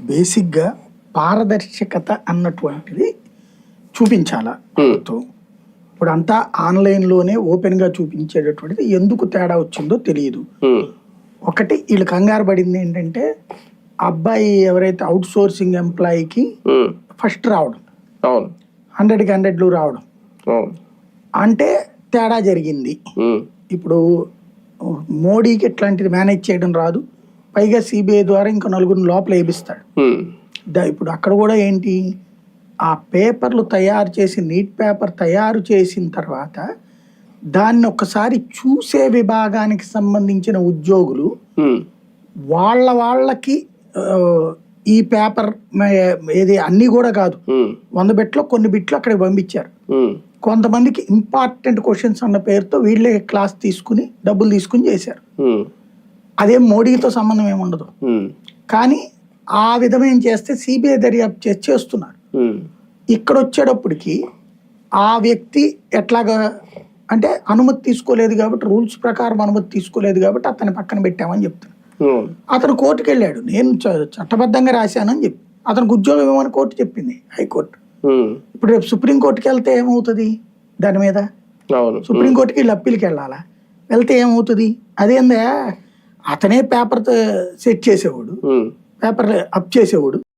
బేసిక్గా పారదర్శకత అన్నటువంటిది చూపించాలా ప్రభుత్వం. ఇప్పుడు అంతా ఆన్లైన్లోనే ఓపెన్గా చూపించేటటువంటిది ఎందుకు తేడా వచ్చిందో తెలియదు. ఒకటి వీళ్ళు కంగారు పడింది ఏంటంటే అబ్బాయి ఎవరైతే అవుట్ సోర్సింగ్ ఎంప్లాయీకి ఫస్ట్ రావడం, 100కి 100 రావడం అంటే తేడా జరిగింది. ఇప్పుడు మోడీకి ఇట్లాంటిది మేనేజ్ చేయడం రాదు, పైగా సిబిఐ ద్వారా ఇంకో 4 లోపల వేపిస్తాడు. ఇప్పుడు అక్కడ కూడా ఏంటి, ఆ పేపర్లు తయారు చేసి నీట్ పేపర్ తయారు చేసిన తర్వాత దాన్ని ఒక్కసారి చూసే విభాగానికి సంబంధించిన ఉద్యోగులు వాళ్ళకి ఈ పేపర్ ఏది అన్ని కూడా కాదు, 100 బిట్లో కొన్ని బిట్లు అక్కడికి పంపించారు. కొంతమందికి ఇంపార్టెంట్ క్వశ్చన్స్ అన్న పేరుతో వీళ్ళే క్లాస్ తీసుకుని డబ్బులు తీసుకుని చేశారు. అదేం మోడీతో సంబంధం ఏముండదు. కానీ ఆ విధమైన చేస్తే సిబిఐ దర్యాప్తు చేస్తున్నారు. ఇక్కడ వచ్చేటప్పటికి ఆ వ్యక్తి ఎట్లాగా అంటే అనుమతి తీసుకోలేదు కాబట్టి, రూల్స్ ప్రకారం అనుమతి తీసుకోలేదు కాబట్టి అతని పక్కన పెట్టామని చెప్తున్నాడు. అతను కోర్టుకు వెళ్ళాడు, నేను చట్టబద్ధంగా రాశానని చెప్పి అతనికి ఉద్యోగం ఇవ్వమని కోర్టు చెప్పింది, హైకోర్టు. ఇప్పుడు రేపు సుప్రీంకోర్టుకి వెళ్తే ఏమవుతుంది, దాని మీద సుప్రీంకోర్టుకి వీళ్ళు అప్పీల్కి వెళ్ళాలా, వెళ్తే ఏమవుతుంది? అదేందా అతనే పేపర్ సెట్ చేసేవాడు, పేపర్ అప్ చేసేవాడు.